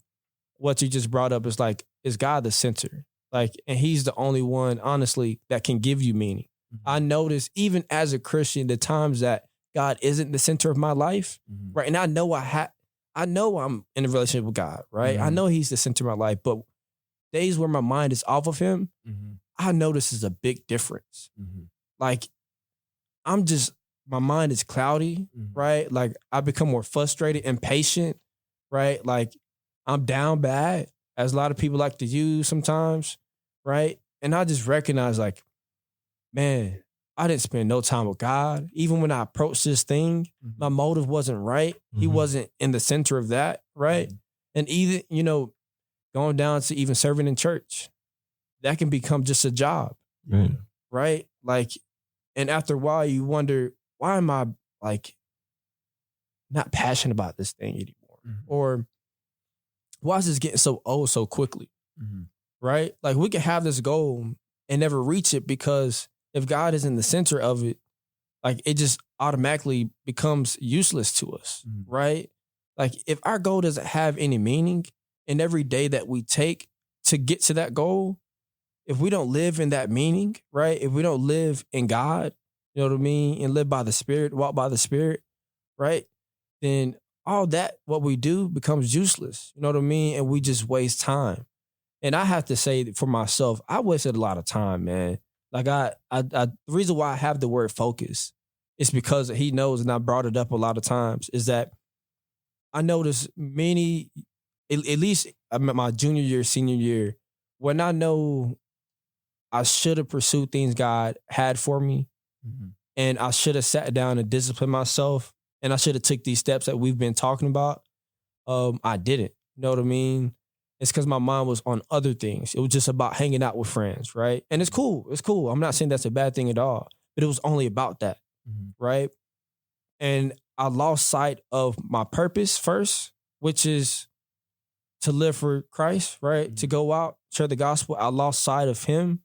what you just brought up is like, is God the center? Like, and he's the only one, honestly, that can give you meaning. I notice even as a Christian, the times that God isn't the center of my life, right? And I know I'm in a relationship with God, right? I know he's the center of my life, but days where my mind is off of him, I notice is a big difference. Like my mind is cloudy, right? Like I become more frustrated, impatient, right? Like I'm down bad, as a lot of people like to use sometimes, right? And I just recognize like, man, I didn't spend no time with God. Even when I approached this thing, my motive wasn't right. He wasn't in the center of that, right? And even, going down to even serving in church, that can become just a job, right? Like, and after a while, you wonder, why am I like not passionate about this thing anymore? Or why is this getting so old so quickly, right? Like, we can have this goal and never reach it because if God is in the center of it, like, it just automatically becomes useless to us, right? Like, if our goal doesn't have any meaning, and every day that we take to get to that goal, if we don't live in that meaning, right? If we don't live in God, you know what I mean? And live by the Spirit, walk by the Spirit, right? Then all that, what we do becomes useless. You know what I mean? And we just waste time. And I have to say for myself, I wasted a lot of time, man. Like the reason why I have the word focus is because he knows, and I brought it up a lot of times, is that I noticed many, at least my junior year, senior year, when I know I should have pursued things God had for me, and I should have sat down and disciplined myself, and I should have took these steps that we've been talking about. I didn't. You know what I mean? It's because my mind was on other things. It was just about hanging out with friends, right? And it's cool. It's cool. I'm not saying that's a bad thing at all, but it was only about that, right? And I lost sight of my purpose first, which is to live for Christ, right? To go out, share the gospel. I lost sight of him,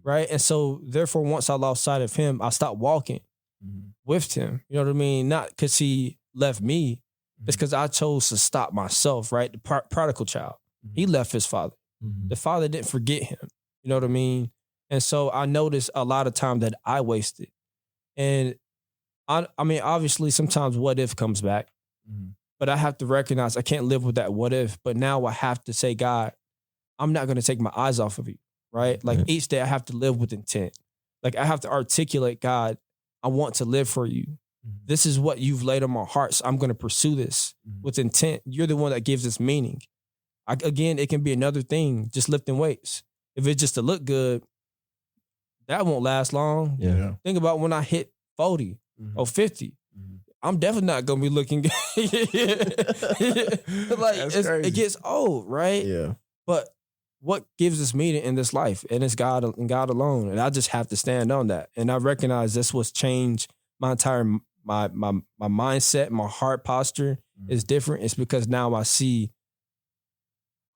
right? And so therefore, once I lost sight of him, I stopped walking with him. You know what I mean? Not because he left me. It's because I chose to stop myself, right? The prodigal child. He left his father. The father didn't forget him. You know what I mean? And so I noticed a lot of time that I wasted. And I mean, obviously, sometimes what if comes back. But I have to recognize I can't live with that what if. But now I have to say, God, I'm not going to take my eyes off of you, right? Like each day I have to live with intent. Like I have to articulate, God, I want to live for you. This is what you've laid on my heart. So I'm going to pursue this with intent. You're the one that gives this meaning. Again, it can be another thing, just lifting weights. If it's just to look good, that won't last long. Yeah. Think about when I hit 40 or 50. I'm definitely not going to be looking good. Like, it gets old, right? Yeah. But what gives us meaning in this life? And it's God and God alone. And I just have to stand on that. And I recognize this was changed my entire, my mindset, my heart posture is different. It's because now I see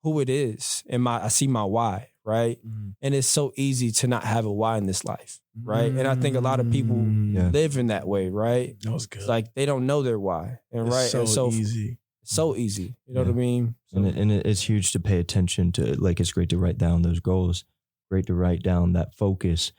who it is and I see my why, right? And it's so easy to not have a why in this life, right? And I think a lot of people live in that way, right? That was good. It's like they don't know their why, and It's right, so and easy. so easy. You know what I mean? So, And it's huge to pay attention to. Like, it's great to write down those goals, great to write down that focus,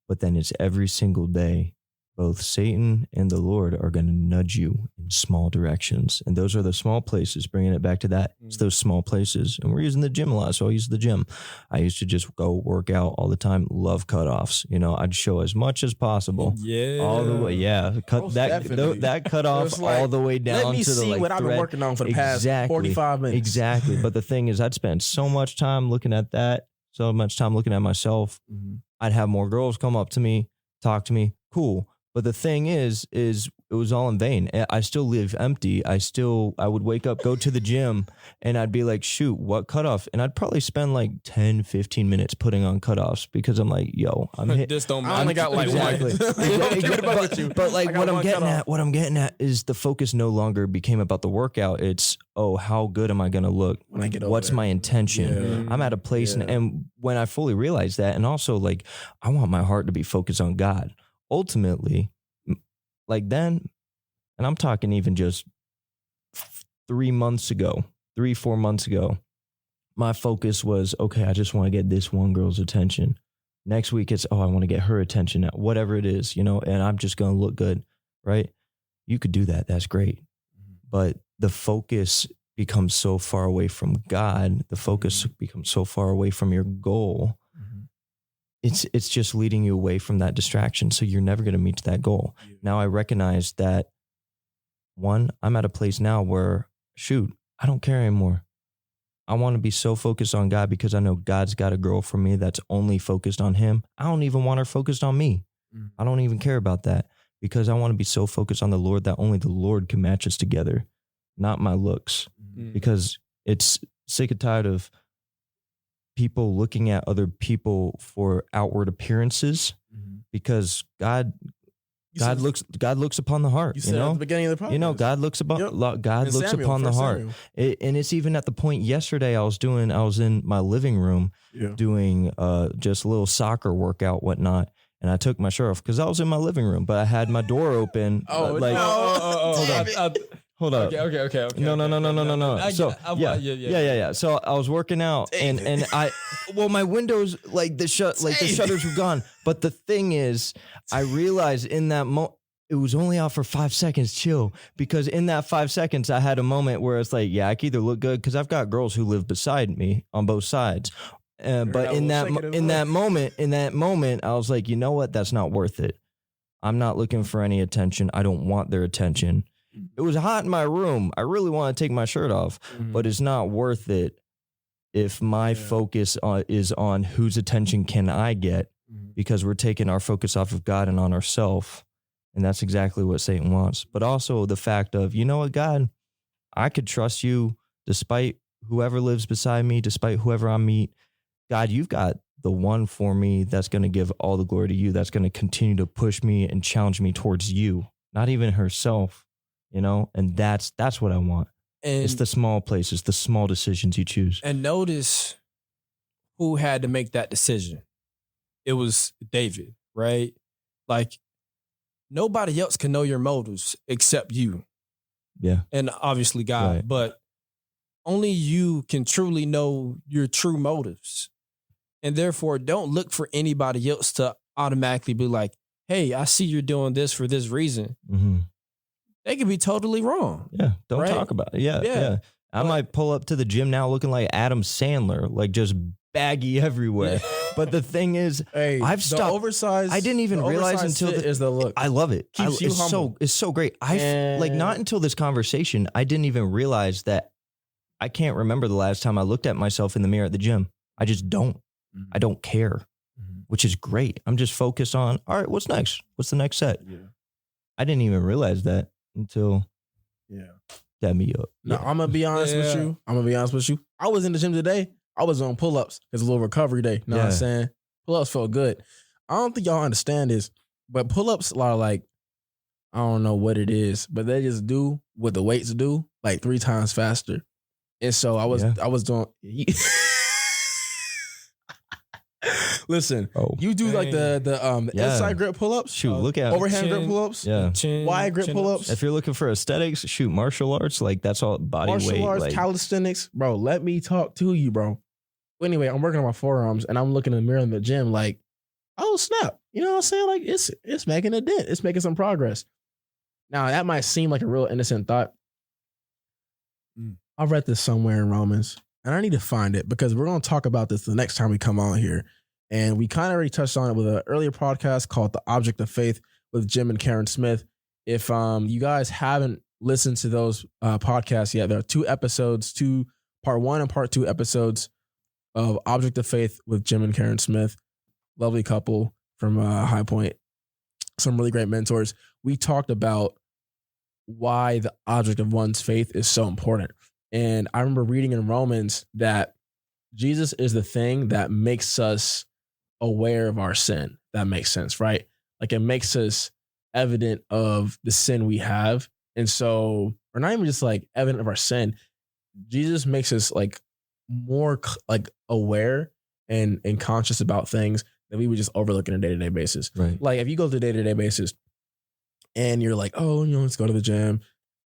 but then it's every single day. Both Satan and the Lord are going to nudge you in small directions. And those are the small places, bringing it back to that. It's those small places. And we're using the gym a lot, so I use the gym. I used to just go work out all the time, love cutoffs. I'd show as much as possible. Yeah. All the way, cut that cutoff like, all the way down let me to the see what I've been working on for the past 45 minutes. Exactly. But the thing is, I'd spend so much time looking at that, so much time looking at myself. I'd have more girls come up to me, talk to me. Cool. But the thing is it was all in vain. I still live empty. I would wake up, go to the gym, and I'd be like, shoot, what cutoff? And I'd probably spend like 10, 15 minutes putting on cutoffs because I'm like, yo, I'm hit. This don't matter. I only got like one. But like what I'm getting at is the focus no longer became about the workout. It's, how good am I going to look? When I get over What's there. my intention? Yeah. I'm at a place, and when I fully realized that, and also like, I want my heart to be focused on God. Ultimately, like then, and I'm talking even just 4 months ago, my focus was, okay, I just want to get this one girl's attention. Next week it's, I want to get her attention, whatever it is, and I'm just going to look good, right? You could do that. That's great. But the focus becomes so far away from God. The focus becomes so far away from your goal. It's just leading you away from that distraction. So you're never going to meet that goal. Now I recognize that, one, I'm at a place now where, shoot, I don't care anymore. I want to be so focused on God because I know God's got a girl for me that's only focused on him. I don't even want her focused on me. I don't even care about that because I want to be so focused on the Lord that only the Lord can match us together, not my looks. Because it's sick and tired of people looking at other people for outward appearances because God looks upon the heart. You said at the beginning of the podcast. God looks upon the heart. And it's even at the point yesterday I was in my living room doing just a little soccer workout, whatnot. And I took my shirt off because I was in my living room, but I had my door open. Hold up. Okay. No. So yeah. So I was working out, and my windows the shutters were gone. But the thing is, I realized in that moment it was only out for 5 seconds. Chill, because in that 5 seconds I had a moment where it's like, I can either look good because I've got girls who live beside me on both sides. But in that moment, I was like, you know what? That's not worth it. I'm not looking for any attention. I don't want their attention. It was hot in my room. I really want to take my shirt off, but it's not worth it if my focus is on whose attention can I get, because we're taking our focus off of God and on ourselves. And that's exactly what Satan wants. But also the fact of, you know what, God, I could trust you despite whoever lives beside me, despite whoever I meet. God, you've got the one for me that's going to give all the glory to you, that's going to continue to push me and challenge me towards you, not even herself. And that's what I want. And it's the small places, the small decisions you choose. And notice who had to make that decision. It was David, right? Like, nobody else can know your motives except you. Yeah. And obviously God, right. But only you can truly know your true motives. And therefore, don't look for anybody else to automatically be like, hey, I see you're doing this for this reason. Mm-hmm. They could be totally wrong. Yeah. Don't talk about it. Yeah. I might pull up to the gym now looking like Adam Sandler, like just baggy everywhere. But the thing is, I've stopped. The oversized. I didn't even realize until is the look. I love it. Keeps you humble. It's so great. Not until this conversation, I didn't even realize that I can't remember the last time I looked at myself in the mirror at the gym. I just don't. I don't care, which is great. I'm just focused on, all right, what's next? What's the next set? Yeah. I didn't even realize that until that me up. No, I'm going to be honest with you. I was in the gym today. I was on pull-ups. It's a little recovery day. You know what I'm saying? Pull-ups felt good. I don't think y'all understand this, but pull-ups are like, I don't know what it is, but they just do what the weights do, like 3 times faster. And so I was doing... Listen, you do like the inside grip pull-ups. Shoot, look at overhand grip pull-ups. Yeah, wide grip pull-ups. If you're looking for aesthetics, shoot martial arts. Like that's all body weight. Martial arts, calisthenics, bro. Let me talk to you, bro. Anyway, I'm working on my forearms and I'm looking in the mirror in the gym, like, oh snap! You know what I'm saying? Like it's making a dent. It's making some progress. Now that might seem like a real innocent thought. I read this somewhere in Romans. And I need to find it because we're going to talk about this the next time we come on here. And we kind of already touched on it with an earlier podcast called The Object of Faith with Jim and Karen Smith. If you guys haven't listened to those podcasts yet, there are 2 episodes, part 1 and part 2 episodes of Object of Faith with Jim and Karen Smith. Lovely couple from High Point. Some really great mentors. We talked about why the object of one's faith is so important. And I remember reading in Romans that Jesus is the thing that makes us aware of our sin. That makes sense, right? Like it makes us evident of the sin we have. And so, or not even just like evident of our sin, Jesus makes us like more like aware and conscious about things that we would just overlook on a day-to-day basis. Right. Like if you go to a day-to-day basis and you're like, oh, let's go to the gym,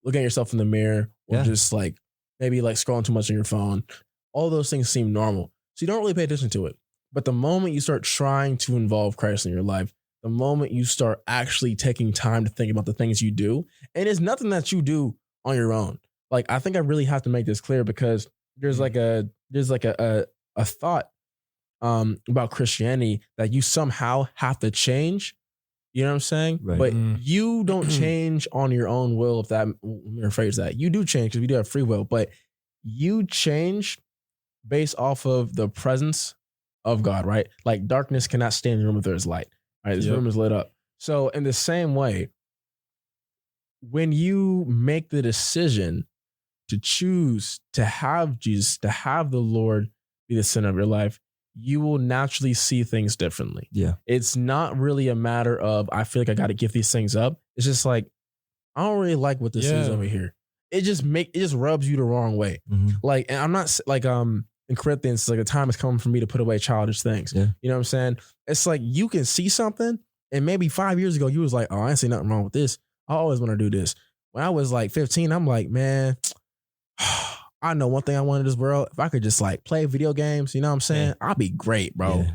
look at yourself in the mirror, or just like, maybe like scrolling too much on your phone. All those things seem normal. So you don't really pay attention to it. But the moment you start trying to involve Christ in your life, the moment you start actually taking time to think about the things you do, and it's nothing that you do on your own. Like, I think I really have to make this clear because there's like a thought about Christianity that you somehow have to change. You know what I'm saying? Right. But you don't change on your own will. If that, let me rephrase that. You do change because we do have free will, but you change based off of the presence of God, right? Like darkness cannot stay in the room if there's light, right? This room is lit up. So in the same way, when you make the decision to choose to have Jesus, to have the Lord be the center of your life, you will naturally see things differently. Yeah. It's not really a matter of, I feel like I got to give these things up. It's just like, I don't really like what this is over here. It just rubs you the wrong way. Mm-hmm. Like, and I'm not like, in Corinthians, like the time is coming for me to put away childish things. Yeah. You know what I'm saying? It's like, you can see something and maybe 5 years ago, you was like, oh, I ain't see nothing wrong with this. I always want to do this. When I was like 15, I'm like, man, I know one thing I want in this world. If I could just like play video games, you know what I'm saying? I'd be great, bro. Yeah.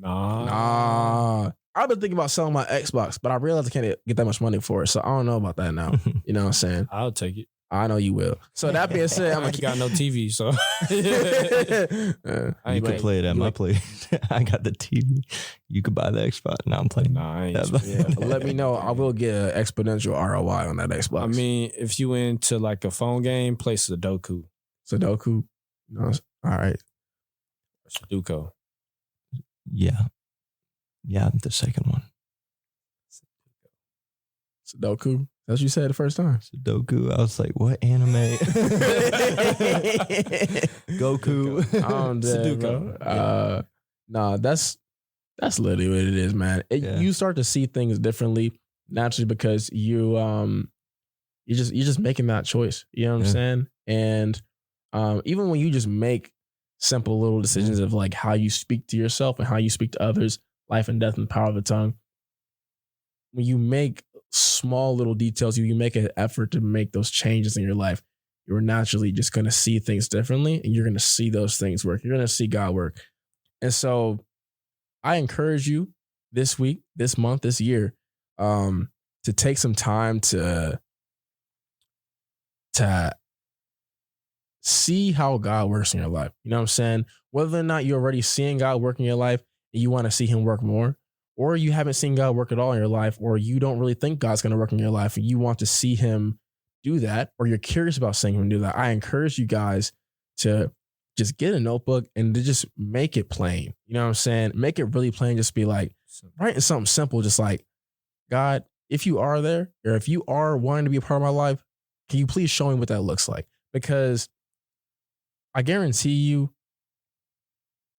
Nah. I've been thinking about selling my Xbox, but I realized I can't get that much money for it. So I don't know about that now. You know what I'm saying? I'll take it. I know you will. So that being said, I ain't got no TV, so you could play it at my place. I got the TV. You could buy the Xbox. Now I'm playing. Nah, I ain't. Let me know. I will get an exponential ROI on that Xbox. I mean, if you into like a phone game, play Sudoku. Sudoku? No, all right. Sudoku. Yeah. Yeah, the second one. Sudoku? That's what you said the first time. Sudoku. I was like, what anime? Goku. I'm dead, bro. Nah, that's literally what it is, man. You start to see things differently naturally because you're just making that choice. You know what I'm saying? And even when you just make simple little decisions of like how you speak to yourself and how you speak to others, life and death and the power of the tongue. When you make small little details, you make an effort to make those changes in your life, you're naturally just going to see things differently and you're going to see those things work. You're going to see God work. And so I encourage you this week, this month, this year, to take some time to see how God works in your life. You know what I'm saying? Whether or not you're already seeing God work in your life and you want to see him work more, or you haven't seen God work at all in your life, or you don't really think God's going to work in your life and you want to see him do that, or you're curious about seeing him do that, I encourage you guys to just get a notebook and to just make it plain. You know what I'm saying? Make it really plain. Just be like, writing something simple, just like, God, if you are there, or if you are wanting to be a part of my life, can you please show me what that looks like? Because I guarantee you,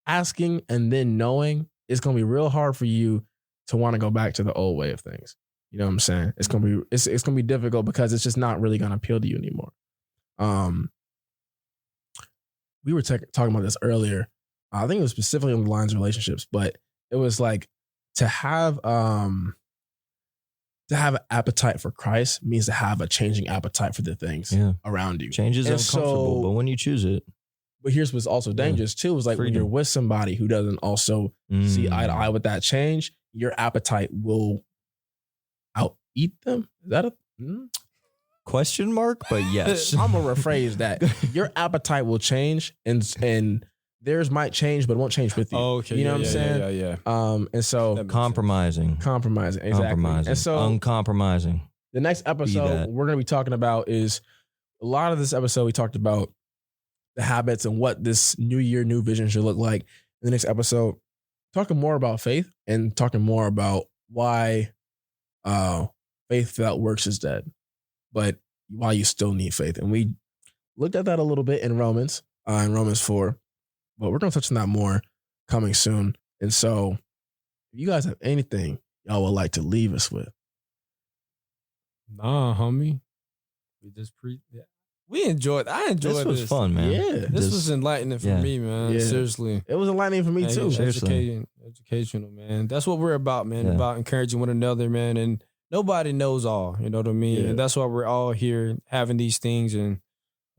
asking and then knowing, it's going to be real hard for you to want to go back to the old way of things. You know what I'm saying? It's going to be difficult because it's just not really going to appeal to you anymore. We were talking about this earlier. I think it was specifically on the lines of relationships, but it was like to have an appetite for Christ means to have a changing appetite for the things around you. Change is uncomfortable, but when you choose it. But here's what's also dangerous too, is like when you're with somebody who doesn't also see eye to eye with that change, your appetite will out-eat them. Is that a question mark? But yes. I'm going to rephrase that. Your appetite will change and theirs might change, but it won't change with you. Oh, okay. You know what I'm saying? Yeah. And so compromising, exactly. Compromising. And so uncompromising. The next episode we're going to be talking about is a lot of this episode. We talked about the habits and what this new year, new vision should look like. In the next episode, talking more about faith and talking more about why faith without works is dead, but why you still need faith. And we looked at that a little bit in Romans 4, but we're going to touch on that more coming soon. And so if you guys have anything y'all would like to leave us with. Nah, homie. We enjoyed. I enjoyed this. This was fun, man. Yeah. This was enlightening for me, man. Yeah. Seriously. It was enlightening for me too. Educational, man. That's what we're about, man. Yeah. About encouraging one another, man. And nobody knows all, you know what I mean? Yeah. And that's why we're all here having these things. And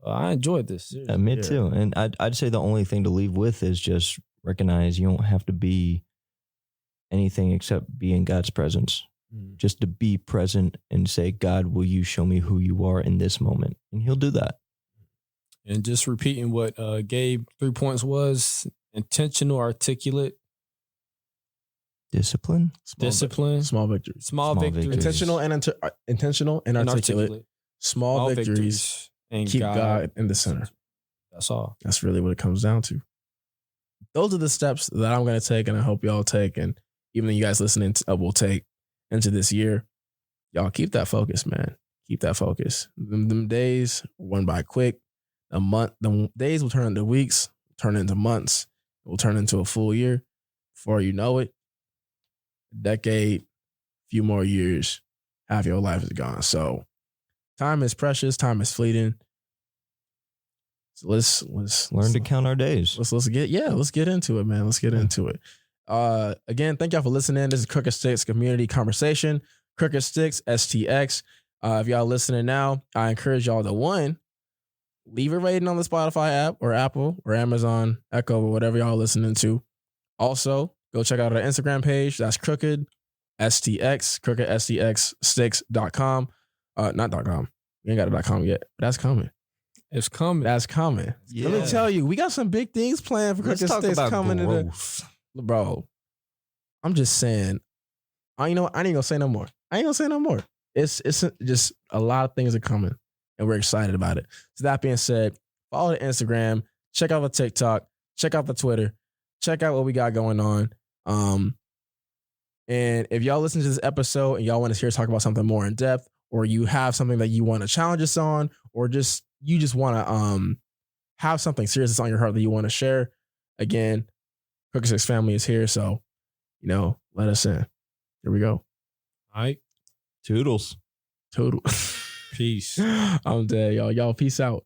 I enjoyed this. Yeah, me too. And I'd say the only thing to leave with is just recognize you don't have to be anything except be in God's presence. Just to be present and say, God, will you show me who you are in this moment? And he'll do that. And just repeating what Gabe 3 points was: intentional, articulate, discipline, small victories, intentional and articulate, small victories, and keep God in the center. That's all. That's really what it comes down to. Those are the steps that I'm going to take, and I hope y'all take, and even you guys listening will take. into this year. Y'all keep that focus, man. Keep that focus. Them days went by quick. The days will turn into weeks, turn into months, will turn into a full year. Before you know it, a decade, few more years, half your life is gone. So time is precious, time is fleeting. So let's learn to count our days. Let's get into it, man. Let's get into it. Again, thank y'all for listening. This is Crooked Sticks Community Conversation. Crooked Sticks, STX. If y'all listening now, I encourage y'all to leave a rating on the Spotify app or Apple or Amazon Echo or whatever y'all listening to. Also, go check out our Instagram page. That's Crooked STX, crookedstxsticks.com. Not .com. We ain't got a .com yet, but that's coming. It's coming. That's coming. Yeah. Let me tell you, we got some big things planned for Crooked Sticks coming in. Bro, I'm just saying. I ain't gonna say no more. It's just a lot of things are coming, and we're excited about it. So that being said, follow the Instagram, check out the TikTok, check out the Twitter, check out what we got going on. And if y'all listen to this episode and y'all want to hear us talk about something more in depth, or you have something that you want to challenge us on, or you just want to have something serious that's on your heart that you want to share, again, Crooked Sticks family is here, so let us in. Here we go. All right. Toodles. Peace. I'm dead, y'all. Y'all peace out.